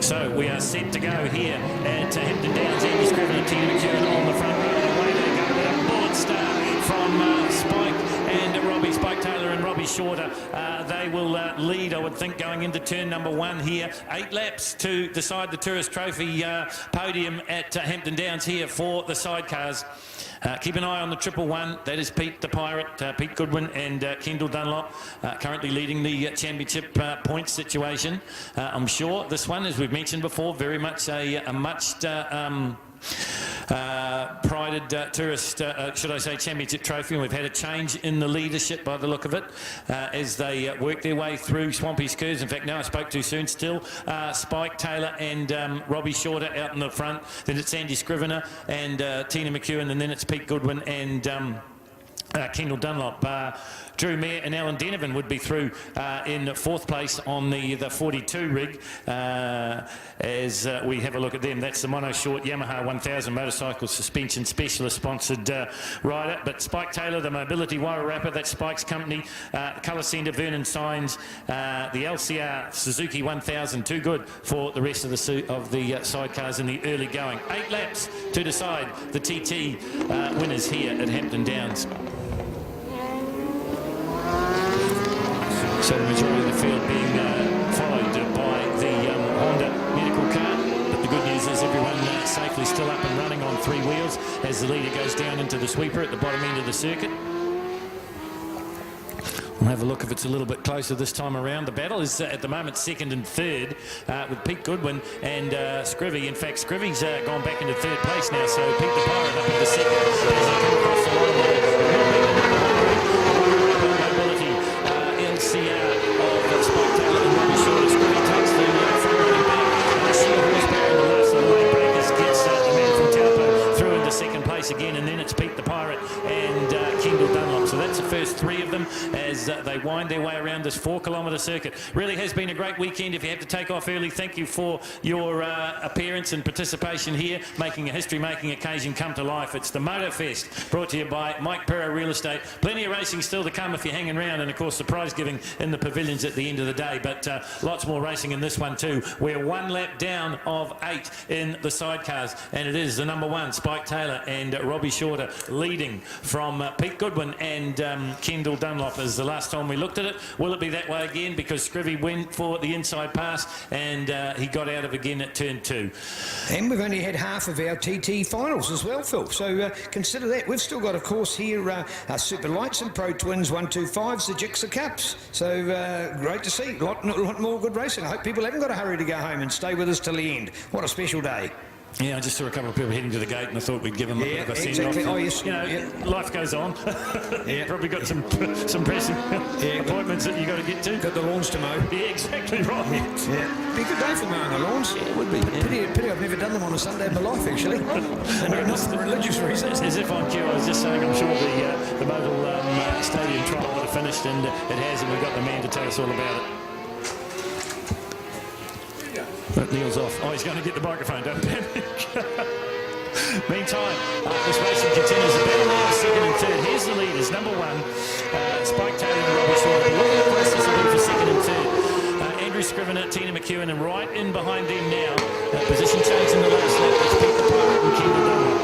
So we are set to go here at Hampton Downs. Andy Scriven and Tina McEwen on the front row. Away they go with a bullet start from Spike and Robbie, Spike Taylor and Robbie Shorter. They will lead, I would think, going into turn number 1 here. 8 laps to decide the Tourist Trophy podium at Hampton Downs here for the sidecars. Keep an eye on the 111. That is Pete the Pirate, Pete Goodwin and Kendall Dunlop, currently leading the championship points situation. I'm sure this one, as we've mentioned before, very much a much prided tourist, should I say, championship trophy, and we've had a change in the leadership by the look of it as they work their way through Swampy's curves. In fact, now I spoke too soon. Still Spike Taylor and Robbie Shorter out in the front. Then it's Andy Scrivener and Tina McEwen, and then it's Pete Goodwin and Kendall Dunlop. Drew Mayer and Alan Denovan would be through in 4th place on the 42 rig as we have a look at them. That's the Mono Short Yamaha 1000 motorcycle suspension specialist sponsored rider. But Spike Taylor, the Mobility Wairarapa, that's Spike's company. Colour Centre, Vernon Signs, the LCR Suzuki 1000, too good for the rest of the sidecars in the early going. 8 laps to decide the TT winners here at Hampton Downs. So the majority of the field being followed by the Honda medical car. But the good news is everyone safely still up and running on 3 wheels as the leader goes down into the sweeper at the bottom end of the circuit. We'll have a look if it's a little bit closer this time around. The battle is at the moment 2nd and 3rd with Pete Goodwin and Scrivy. In fact, Scrivy's gone back into 3rd place now, so Pete the Pirate up into 2nd as they come across the line there. Mobility LCR of Spike Taylor and Robbie Shorter. Scrivy takes the front running back. Sheer horsepower in the last of the lane breakers gets the man from Taupo through into 2nd place again, and then it's Pete the Pirate and Kendall Dunlop. So that's the first 3 of them as they wind their way around this 4-kilometre circuit. Really has been a great weekend. If you had to take off early, thank you for your appearance and participation here, making a history-making occasion come to life. It's the Moto Fest, brought to you by Mike Perro Real Estate. Plenty of racing still to come if you're hanging around, and of course the prize giving in the pavilions at the end of the day. But lots more racing in this one too. We're 1 lap down of 8 in the sidecars, and it is the number 1, Spike Taylor and Robbie Shorter, leading from Pete Goodwin and Kendall Dunlop. As the last time we looked at it, will it be that way again? Because Scrivy went for the inside pass and he got out of again at turn 2. And we've only had half of our TT finals as well, Phil. So consider that. We've still got, of course, here our Super Lights and Pro Twins 125s, the Jixer Cups. So great to see. A lot more good racing. I hope people haven't got a hurry to go home and stay with us till the end. What a special day. Yeah, I just saw a couple of people heading to the gate and I thought we'd give them a bit of a send-off. Oh, yes. You know, life goes on. Probably got some pressing appointments that you got to get to. Got the lawns to mow. Yeah, exactly right. Yeah. Be a good day for mowing the lawns. Yeah, it would be. Pity I've never done them on a Sunday in my life, actually. And not for religious reasons. As if on cue, I was just saying, I'm sure the Mobil Stadium trial would have finished, and it has, and we've got the man to tell us all about it. But Neil's off. Oh, he's going to get the microphone, don't panic. Meantime, this racing continues. The battle now, 2nd and 3rd. Here's the leaders. Number 1, Spike Taylor and Robbie Shorter. Look at the place this will be for 2nd and 3rd. Andrew Scrivener, Tina McEwen, and right in behind them now. Position change in the last lap. That's Pete the Pirate and Kendall Dunlop.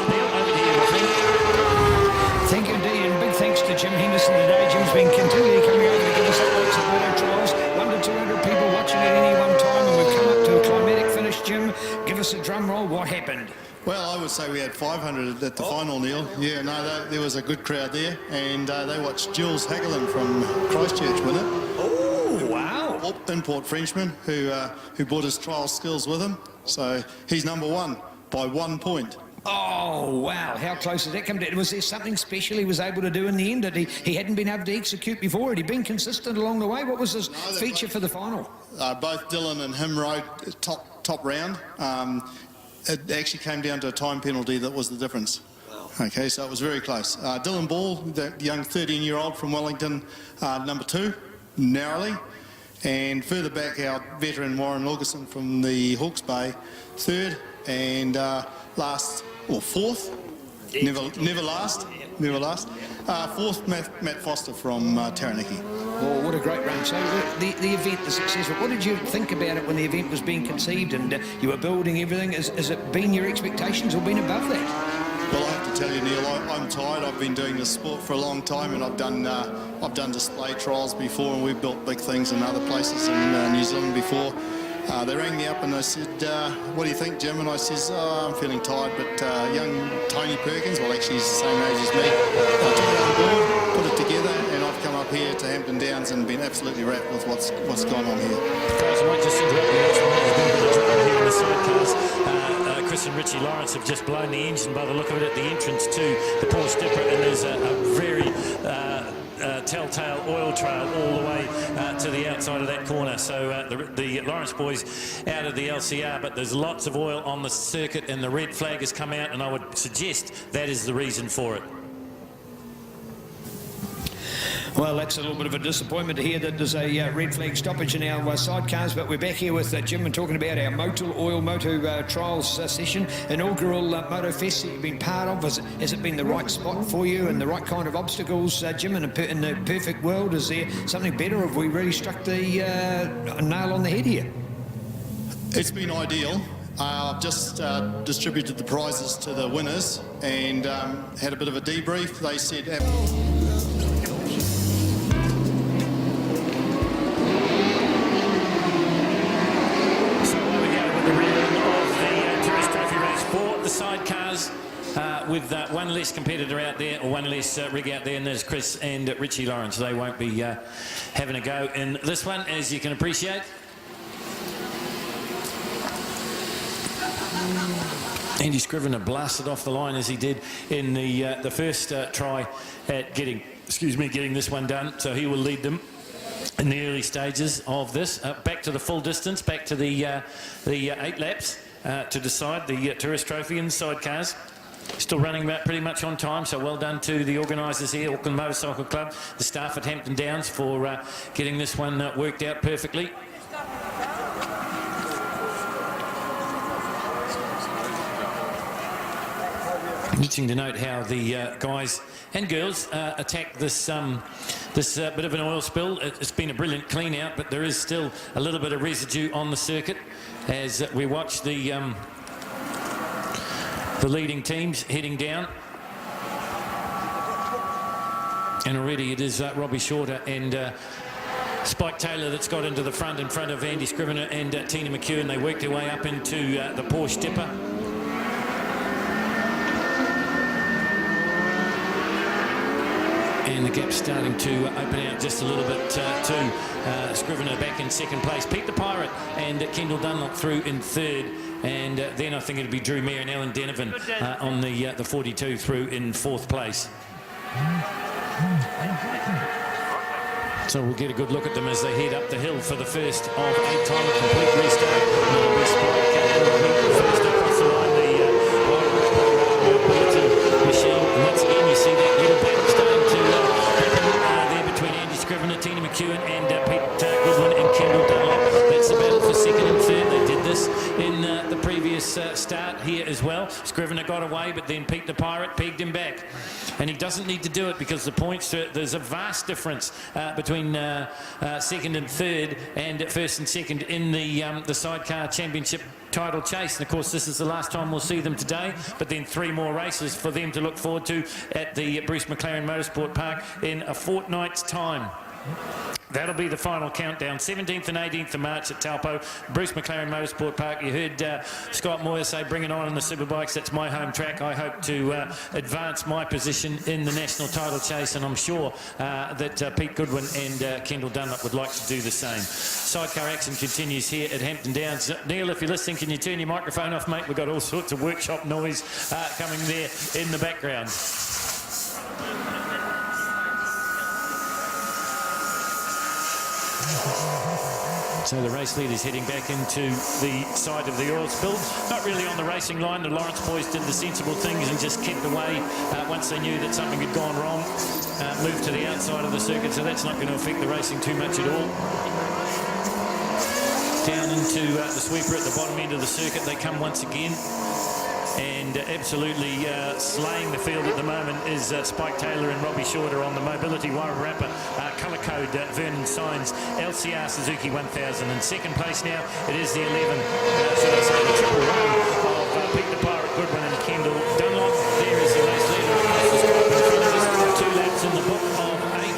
Neil, over to you, my friend. Thank you indeed, and big thanks to Jim Henderson today. Jim's been continually coming over to give us updates of auto trials. 100 to 200 people watching at any one time, and we've come up to a climatic finish. Jim, give us a drum roll. What happened? Well, I would say we had 500 at the final, Neil. Yeah, no, there was a good crowd there, and they watched Jules Hagelin from Christchurch win it. Oh, wow. Import Frenchman who brought his trial skills with him. So he's number 1 by 1 point. Oh, wow. How close did that come to? Was there something special he was able to do in the end that he hadn't been able to execute before? Had he been consistent along the way? What was his feature for the final? Both Dylan and him rode top round. It actually came down to a time penalty that was the difference. Wow. Okay, so it was very close. Dylan Ball, the young 13-year-old from Wellington, number 2, narrowly. And further back, our veteran Warren Laugerson from the Hawke's Bay, 3rd. And last, or 4th, never last. 4th, Matt Foster from Taranaki. Oh, what a great run. So the event, the success, what did you think about it when the event was being conceived and you were building everything? Has it been your expectations or been above that? Well, I have to tell you, Neil, I'm tired. I've been doing this sport for a long time, and I've done display trials before, and we've built big things in other places in New Zealand before. They rang me up and they said, what do you think, Jim? And I says, I'm feeling tired, but young Tony Perkins, well, actually he's the same age as me, I took it on board, put it together, and I've come up here to Hampton Downs and been absolutely wrapped with what's gone on here. Guys, I might just interrupt you. That's right. There's been a bit of drama here in the sidecars. Chris and Richie Lawrence have just blown the engine by the look of it at the entrance to the Porsche Dipper, and there's a very telltale oil trail all the way to the outside of that corner. So the Lawrence boys out of the LCR, but there's lots of oil on the circuit and the red flag has come out, and I would suggest that is the reason for it. Well, that's a little bit of a disappointment to hear that there's a red flag stoppage in our sidecars, but we're back here with Jim and talking about our Moto trials session, inaugural Moto Fest that you've been part of. Has it been the right spot for you and the right kind of obstacles, Jim, in the perfect world? Is there something better, or have we really struck the nail on the head here? It's been ideal. I've just distributed the prizes to the winners and had a bit of a debrief. They said... sidecars with one less competitor out there, or one less rig out there, and there's Chris and Richie Lawrence. They won't be having a go in this one, as you can appreciate. Andy Scrivener blasted off the line as he did in the first try at getting this one done, so he will lead them in the early stages of this. Back to the full distance, back to the 8 laps. To decide the Tourist Trophy in sidecars. Still running about pretty much on time, so well done to the organisers here, Auckland Motorcycle Club, the staff at Hampton Downs for getting this one worked out perfectly. Interesting to note how the guys and girls attack this bit of an oil spill. It's been a brilliant clean out, but there is still a little bit of residue on the circuit as we watch the leading teams heading down. And already it is Robbie Shorter and Spike Taylor that's got into the front in front of Andy Scrivener and Tina McEwen. They work their way up into the Porsche Dipper. And the gap's starting to open out just a little bit to Scrivener back in second place. Pete the Pirate and Kendall Dunlop through in third. And then I think it'll be Drew Mayer and Alan Denovan on the 42 through in fourth place. So we'll get a good look at them as they head up the hill for the first of 8 time a complete restart. Another best first across the line, the mobility machine. And once again, you see that little battle starting to happen there between Andy Scrivener, Tina McEwen, and Pete Goodwin and Kendall Dunlop. That's the battle for second and third. They did this in the previous start here as well. Scrivener got away, but then Pete the Pirate pegged him back. And he doesn't need to do it because the points, there's a vast difference between second and third and first and second in the sidecar championship title chase. And of course, this is the last time we'll see them today, but then 3 more races for them to look forward to at the Bruce McLaren Motorsport Park in a fortnight's time. That'll be the final countdown, 17th and 18th of March at Taupo, Bruce McLaren Motorsport Park. You heard Scott Moyer say, bring it on in the Superbikes. That's my home track. I hope to advance my position in the national title chase, and I'm sure that Pete Goodwin and Kendall Dunlop would like to do the same. Sidecar action continues here at Hampton Downs. Neil, if you're listening, can you turn your microphone off, mate? We've got all sorts of workshop noise coming there in the background. So the race leader's heading back into the side of the oil spill. Not really on the racing line. The Lawrence boys did the sensible things and just kept away once they knew that something had gone wrong. Moved to the outside of the circuit, so that's not going to affect the racing too much at all. Down into the sweeper at the bottom end of the circuit they come once again. and absolutely slaying the field at the moment is Spike Taylor and Robbie Shorter on the Mobility Wairarapa colour code Vernon Signs LCR Suzuki 1000. In second place now, it is the 11, should I say, the triple one of Pete the Pirate Goodwin and Kendall Dunlop. There is the race leader across the stripe in front of us. 2 laps in the book of 8.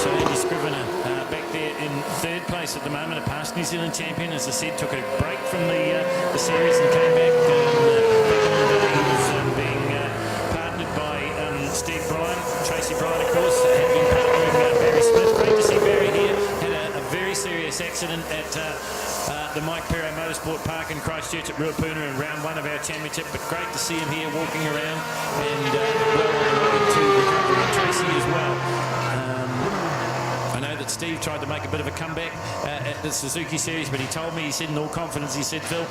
So Andy Scrivener back there in third place at the moment, a past New Zealand champion, as I said, took a break from the series and came back. He was being partnered by Steve Bryan, Tracy Bryan, of course, had been partnering Barry Smith. Great to see Barry here. Had a very serious accident at the Mike Perro Motorsport Park in Christchurch at Ruapuna in round 1 of our championship, but great to see him here walking around and well on the way to recovery, and Tracy as well. I know that Steve tried to make a bit of a comeback at the Suzuki Series, but he told me, he said in all confidence, he said, Phil,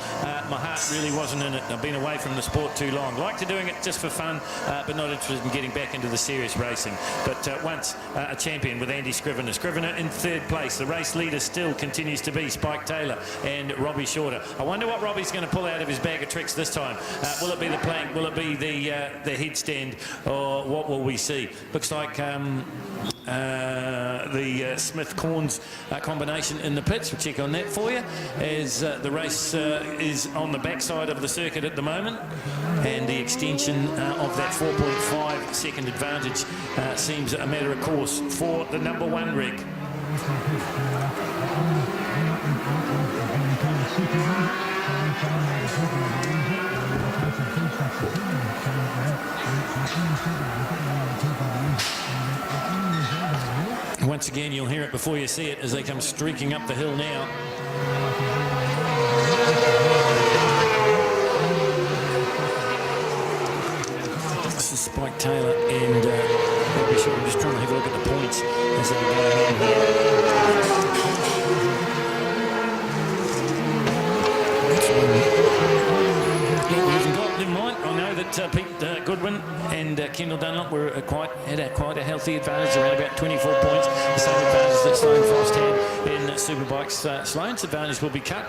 my heart really wasn't in it. I've been away from the sport too long. Like to doing it just for fun, but not interested in getting back into the serious racing. But once a champion with Andy Scrivener. Scrivener in third place. The race leader still continues to be Spike Taylor and Robbie Shorter. I wonder what Robbie's going to pull out of his bag of tricks this time. Will it be the plank? Will it be the headstand? Or what will we see? Looks like the Smith-Corns combination in the pits. We'll check on that for you as the race is on the backside of the circuit at the moment, and the extension of that 4.5 second advantage seems a matter of course for the number 1 rig. Once again, you'll hear it before you see it as they come streaking up the hill now. This is Spike Taylor and Robbie Shorter. I'm just trying to have a look at the points as they go in here. Never mind. I know that Pete Goodwin and Kendall Dunlop were had quite a healthy advantage, around about 24 points. The same advantage that Sloane Frost had in Superbikes. Sloane's advantage will be cut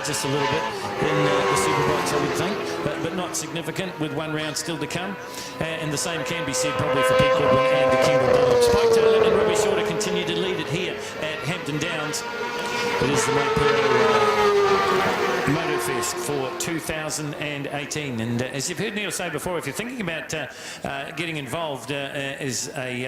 just a little bit in the Superbikes, I would think, but not significant, with 1 round still to come. And the same can be said probably for Pete Goodwin and Kendall Dunlop. Spike Taylor and Robbie Shorter continue to lead it here at Hampton Downs. It is the Motorfest for 2018, and as you've heard Neil say before, if you're thinking about getting involved as a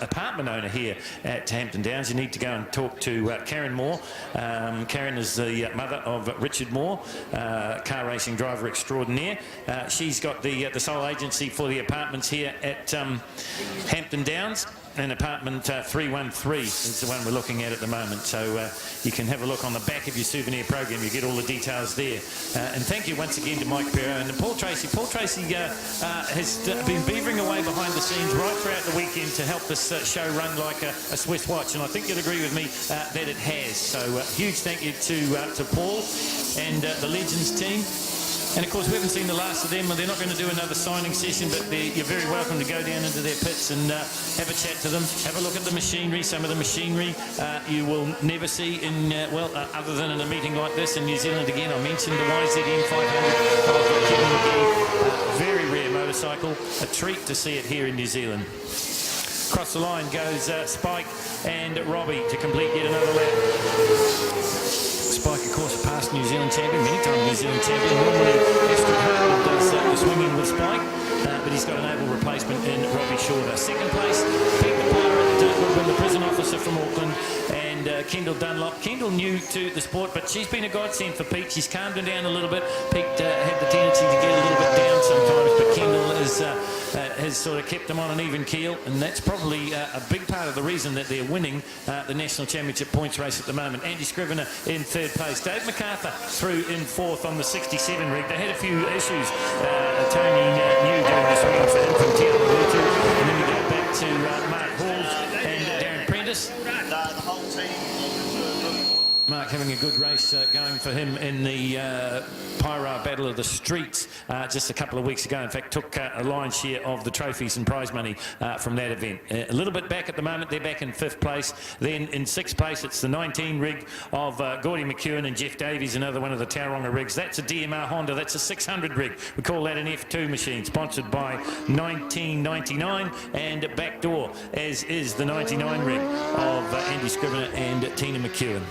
apartment owner here at Hampton Downs, you need to go and talk to Karen Moore. Karen is the mother of Richard Moore, car racing driver extraordinaire. She's got the sole agency for the apartments here at Hampton Downs. And apartment 313 is the one we're looking at the moment. So you can have a look on the back of your souvenir program. You get all the details there. And thank you once again to Mike Perro and Paul Tracy. Paul Tracy has been beavering away behind the scenes right throughout the weekend to help this show run like a Swiss watch. And I think you'll agree with me that it has. So huge thank you to Paul and the Legends team. And of course, we haven't seen the last of them, and they're not going to do another signing session, but you're very welcome to go down into their pits and have a chat to them, have a look at the machinery. Some of the machinery you will never see in, other than in a meeting like this in New Zealand. Again, I mentioned the YZM 500 of Kevin McGee. Very rare motorcycle, a treat to see it here in New Zealand. Across the line goes Spike and Robbie to complete yet another lap. Spike, of course, a past New Zealand champion, many-time New Zealand champion. Normally, Astrid Harwood does the swinging with Spike, but he's got an able replacement in Robbie Shorter. Second place, Pete the Pirate Goodwin, the prison officer from Auckland, and Kendall Dunlop. Kendall new to the sport, but she's been a godsend for Pete. She's calmed him down a little bit. Pete had the tendency to get a little bit down sometimes, but Kendall has sort of kept them on an even keel, and that's probably a big part of the reason that they're winning the National Championship points race at the moment. Andy Scrivener in third place. Dave MacArthur through in fourth on the 67 rig. They had a few issues. Tony New doing the swinging for him from Tiago Lutu, and then we go back to Mark Halls and Darren Prentice. The whole team. Mark having a good race going for him in the Pyra Battle of the Streets just a couple of weeks ago. In fact, took a lion's share of the trophies and prize money from that event. A little bit back at the moment, they're back in 5th place. Then in 6th place, it's the 19 rig of Gordy McEwen and Jeff Davies, another one of the Tauranga rigs. That's a DMR Honda, that's a 600 rig. We call that an F2 machine, sponsored by 1999 and Backdoor, as is the 99 rig of Andy Scrivener and Tina McEwen.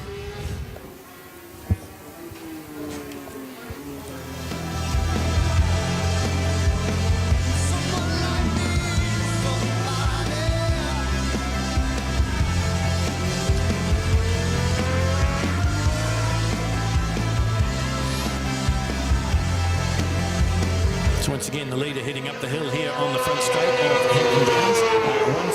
Once again, the leader heading up the hill here on the front straight of Hampton Downs.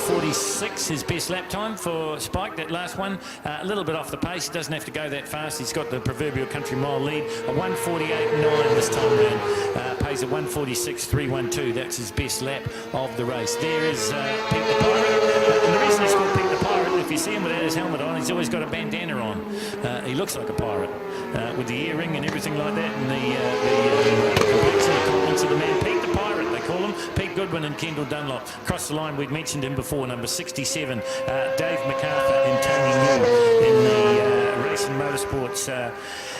1:46, his best lap time for Spike, that last one. A little bit off the pace, he doesn't have to go that fast. He's got the proverbial country mile lead. A 1:48.9 this time around. Pays a 1:46.312. That's his best lap of the race. There is Pete the Pirate. And the reason he's called Pete the Pirate, if you see him without his helmet on, he's always got a bandana on. He looks like a pirate with the earring and everything like that, and the compliments of the man. Pete the Pirate, they call him. Pete Goodwin and Kendall Dunlop. Across the line, we'd mentioned him before, number 67, Dave MacArthur and Tony New in the Race and Motorsports.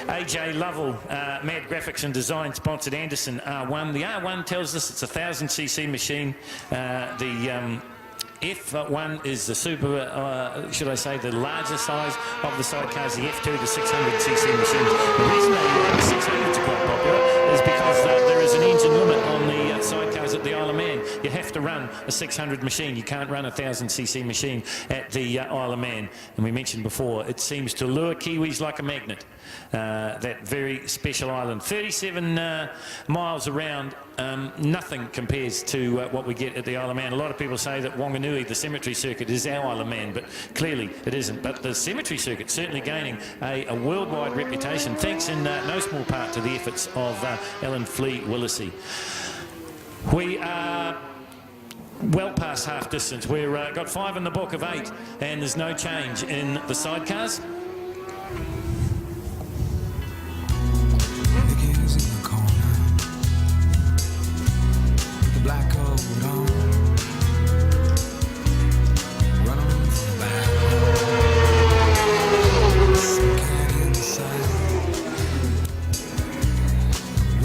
AJ Lovell, Mad Graphics and Design, sponsored Anderson R1. The R1 tells us it's a 1000cc machine. The F1 is the super, should I say, the larger size of the sidecars. The F2, the 600cc machines. The reason the 600s are quite popular is because there is an engine limit on the sidecars at the Isle of Man. You have to run a 600 machine. You can't run a 1000cc machine at the Isle of Man. And we mentioned before, it seems to lure Kiwis like a magnet. That very special island. 37 miles around. Nothing compares to what we get at the Isle of Man. A lot of people say that Wanganui, the cemetery circuit, is our Isle of Man, but clearly it isn't. But the cemetery circuit certainly gaining a worldwide reputation, thanks in no small part to the efforts of Ellen Flea Willisey. We are well past half distance. We've got 5 in the book of 8, and there's no change in the sidecars. Black coat on, run on from the back, can't inside.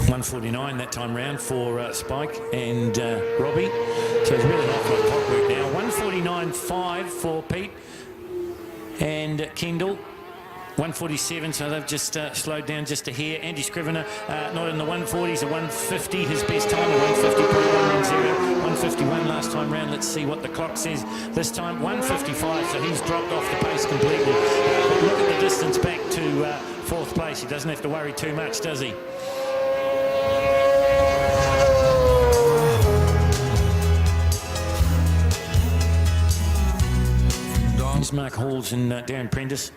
1:49 that time round for Spike and Robbie. So it's really not like clockwork now. 1:49.5 for Pete and Kendall. 1:47, so they've just slowed down just a hair. Andy Scrivener, not in the 140s, a 150, his best time, a 150.110, 151 last time round. Let's see what the clock says this time. 155, so he's dropped off the pace completely. But look at the distance back to 4th place. He doesn't have to worry too much, does he? There's Mark Halls and Darren Prentice.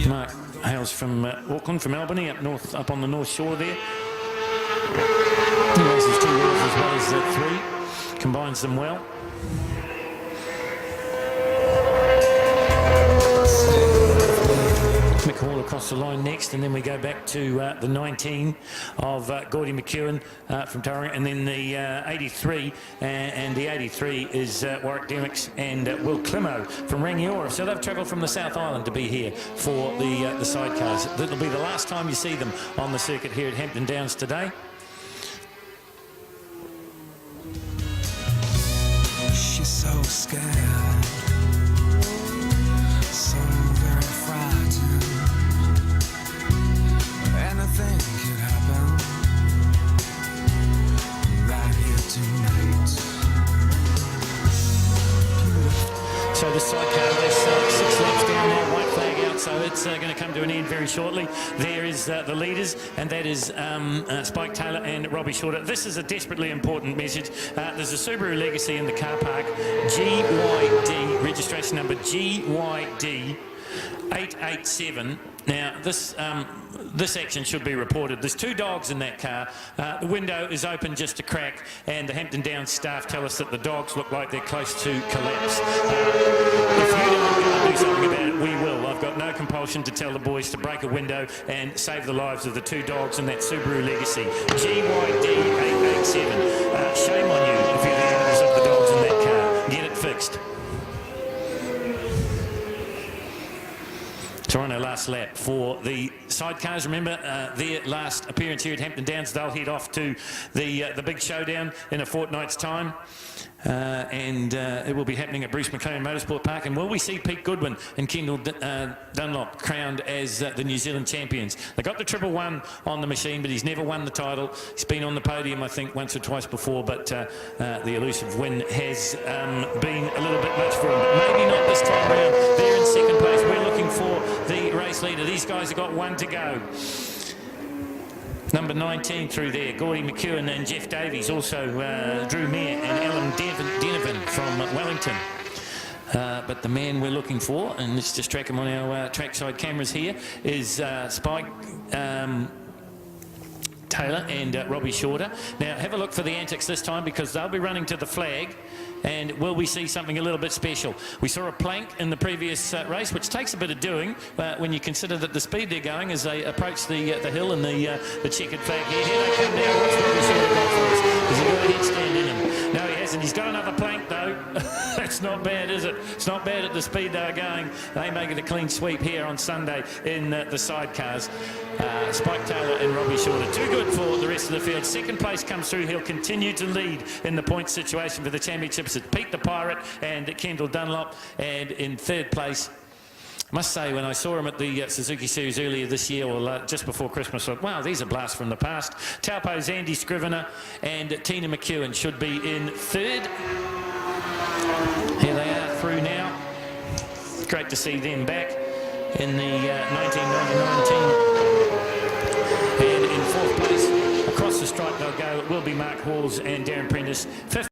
Mark hails from Auckland, from Albany, up on the North Shore there. He races 2 wheels as well as 3, combines them well. Mick Hall across the line next, and then we go back to the 19 of Gordy McEwen from Tauranga, and then the 83, and the 83 is Warwick Demmicks and Will Climo from Rangiora. So they've travelled from the South Island to be here for the sidecars. That'll be the last time you see them on the circuit here at Hampton Downs today. She's so scared, so very frightened. Anything could happen right here tonight. So the sidecar race, 6 laps down now, white flag out, so it's going to come to an end very shortly. There is the leaders, and that is Spike Taylor and Robbie Shorter. This is a desperately important message. There's a Subaru Legacy in the car park, GYD, registration number GYD 887. Now, this action should be reported. There's 2 dogs in that car. The window is open just a crack, and the Hampton Downs staff tell us that the dogs look like they're close to collapse. If you don't want to do something about it, we will. I've got no compulsion to tell the boys to break a window and save the lives of the 2 dogs in that Subaru Legacy. GYD 887. Shame on you if you're the owners of the dogs in that car. Get it fixed. So on our last lap for the sidecars. Remember their last appearance here at Hampton Downs. They'll head off to the big showdown in a fortnight's time. And it will be happening at Bruce McLaren Motorsport Park. And will we see Pete Goodwin and Kendall Dunlop crowned as the New Zealand champions? They got the 111 on the machine, but he's never won the title. He's been on the podium, I think, once or twice before, but the elusive win has been a little bit much for him. But maybe not this time around. They're in second place. We're looking for the race leader. These guys have got 1 to go. Number 19 through there, Gordy McEwen and Jeff Davies, also Drew Mayer and Alan Denovan from Wellington. But the man we're looking for, and let's just track him on our trackside cameras here, is Spike Taylor and Robbie Shorter. Now have a look for the antics this time, because they'll be running to the flag. And will we see something a little bit special? We saw a plank in the previous race, which takes a bit of doing when you consider that the speed they're going as they approach the hill and the checkered flag here. Here they come down. What's Robbie Shorter got for us? Has he got a headstand in him? No, he hasn't. He's got another plank though. That's not bad, is it? It's not bad at the speed they're going. They make it a clean sweep here on Sunday in the sidecars. Spike Taylor and Robbie Shorter. Too good for the rest of the field. Second place comes through. He'll continue to lead in the point situation for the championships. It's Pete the Pirate and Kendall Dunlop. And in third place, I must say, when I saw him at the Suzuki Series earlier this year, or just before Christmas, I thought, wow, these are blasts from the past. Taupo's Andy Scrivener and Tina McEwen should be in third. Here they are through now. Great to see them back in the 1999 team. And in fourth place, across the stripe they'll go. It will be Mark Halls and Darren Prentice. Fifth